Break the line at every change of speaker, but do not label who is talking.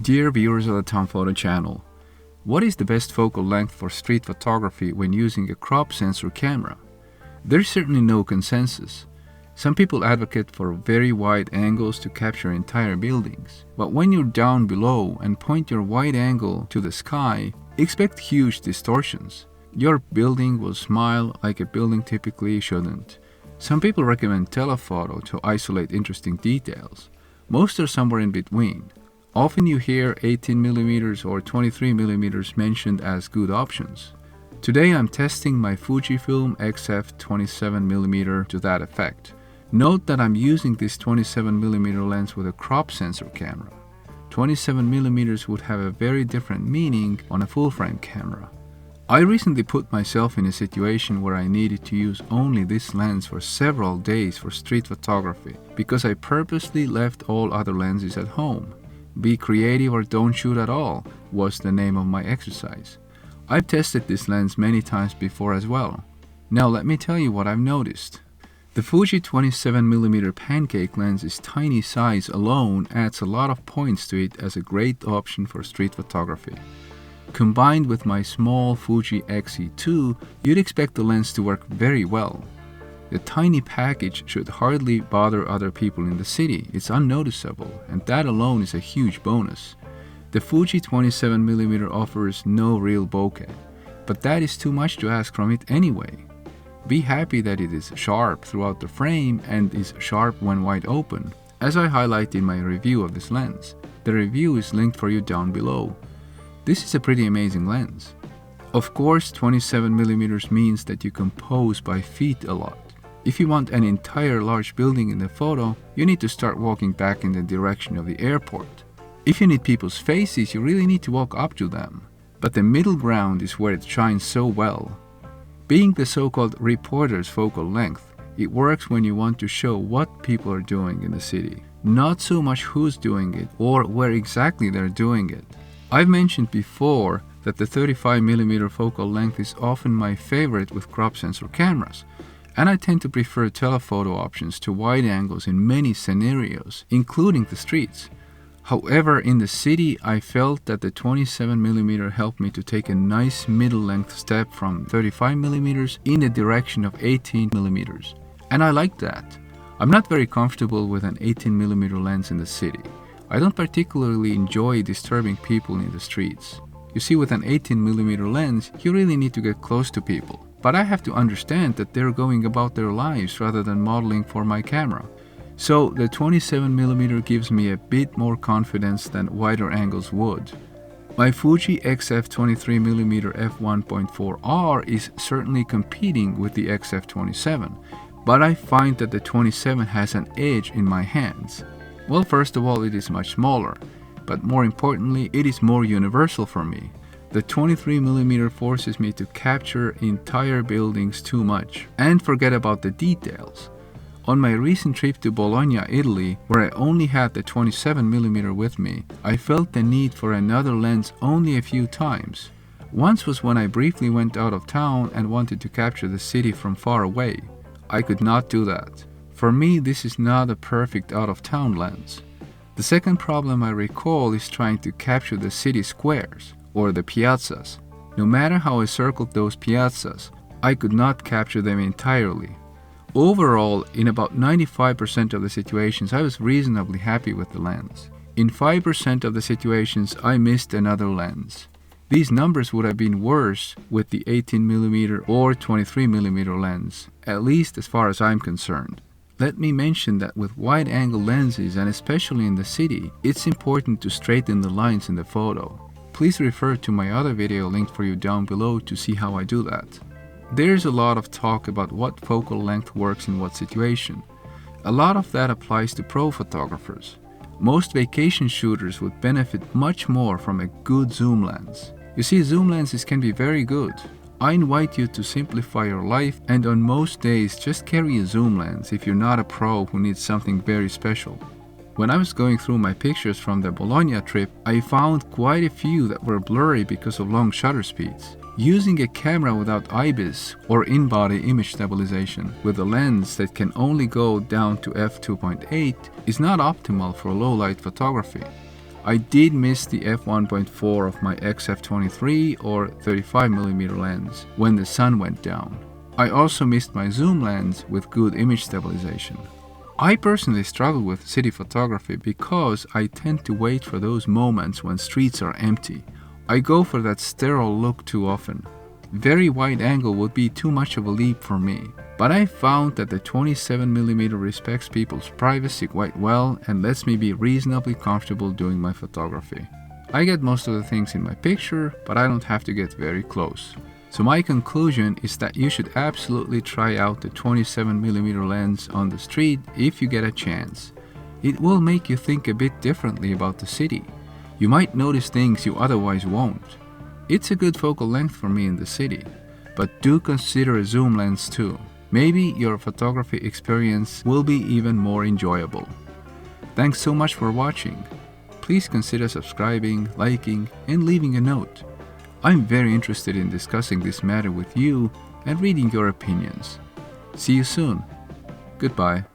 Dear viewers of the telephoto channel, what is the best focal length for street photography when using a crop sensor camera? There's certainly no consensus. Some people advocate for very wide angles to capture entire buildings, but when you're down below and point your wide angle to the sky, expect huge distortions. Your building will smile like a building typically shouldn't. Some people recommend telephoto to isolate interesting details. Most are somewhere in between. Often you hear 18mm or 23mm mentioned as good options. Today I'm testing my Fujifilm XF 27mm to that effect. Note that I'm using this 27mm lens with a crop sensor camera. 27mm would have a very different meaning on a full-frame camera. I recently put myself in a situation where I needed to use only this lens for several days for street photography because I purposely left all other lenses at home. Be creative or don't shoot at all was the name of my exercise. I've tested this lens many times before as well. Now let me tell you what I've noticed. The Fuji 27mm pancake lens's tiny size alone adds a lot of points to it as a great option for street photography. Combined with my small Fuji X-E2, you'd expect the lens to work very well. The tiny package should hardly bother other people in the city. It's unnoticeable, and that alone is a huge bonus. The Fuji 27mm offers no real bokeh, but that is too much to ask from it anyway. Be happy that it is sharp throughout the frame and is sharp when wide open, as I highlight in my review of this lens. The review is linked for you down below. This is a pretty amazing lens. Of course, 27mm means that you can pose by feet a lot. If you want an entire large building in the photo, you need to start walking back in the direction of the airport. If you need people's faces, you really need to walk up to them. But the middle ground is where it shines so well. Being the so-called reporter's focal length, it works when you want to show what people are doing in the city, not so much who's doing it or where exactly they're doing it. I've mentioned before that the 35mm focal length is often my favorite with crop sensor cameras, and I tend to prefer telephoto options to wide angles in many scenarios, including the streets. However, in the city, I felt that the 27mm helped me to take a nice middle-length step from 35mm in the direction of 18mm, and I like that. I'm not very comfortable with an 18mm lens in the city. I don't particularly enjoy disturbing people in the streets. You see, with an 18mm lens, you really need to get close to people. But I have to understand that they're going about their lives rather than modeling for my camera. So the 27mm gives me a bit more confidence than wider angles would. My Fuji XF 23mm f1.4R is certainly competing with the XF 27, but I find that the 27 has an edge in my hands. Well, first of all, it is much smaller, but more importantly, it is more universal for me. The 23mm forces me to capture entire buildings too much and forget about the details. On my recent trip to Bologna, Italy, where I only had the 27mm with me, I felt the need for another lens only a few times. Once was when I briefly went out of town and wanted to capture the city from far away. I could not do that. For me, this is not a perfect out-of-town lens. The second problem I recall is trying to capture the city squares, or the piazzas. No matter how I circled those piazzas, I could not capture them entirely. Overall, in about 95% of the situations, I was reasonably happy with the lens. In 5% of the situations, I missed another lens. These numbers would have been worse with the 18mm or 23mm lens, at least as far as I'm concerned. Let me mention that with wide-angle lenses, and especially in the city, it's important to straighten the lines in the photo. Please refer to my other video linked for you down below to see how I do that. There's a lot of talk about what focal length works in what situation. A lot of that applies to pro photographers. Most vacation shooters would benefit much more from a good zoom lens. You see, zoom lenses can be very good. I invite you to simplify your life, and on most days just carry a zoom lens if you're not a pro who needs something very special. When I was going through my pictures from the Bologna trip, I found quite a few that were blurry because of long shutter speeds. Using a camera without IBIS or in-body image stabilization with a lens that can only go down to f2.8 is not optimal for low-light photography. I did miss the f1.4 of my XF23 or 35mm lens when the sun went down. I also missed my zoom lens with good image stabilization. I personally struggle with city photography because I tend to wait for those moments when streets are empty. I go for that sterile look too often. Very wide angle would be too much of a leap for me. But I found that the 27mm respects people's privacy quite well and lets me be reasonably comfortable doing my photography. I get most of the things in my picture, but I don't have to get very close. So my conclusion is that you should absolutely try out the 27mm lens on the street if you get a chance. It will make you think a bit differently about the city. You might notice things you otherwise won't. It's a good focal length for me in the city, but do consider a zoom lens too. Maybe your photography experience will be even more enjoyable. Thanks so much for watching. Please consider subscribing, liking, and leaving a note. I'm very interested in discussing this matter with you and reading your opinions. See you soon. Goodbye.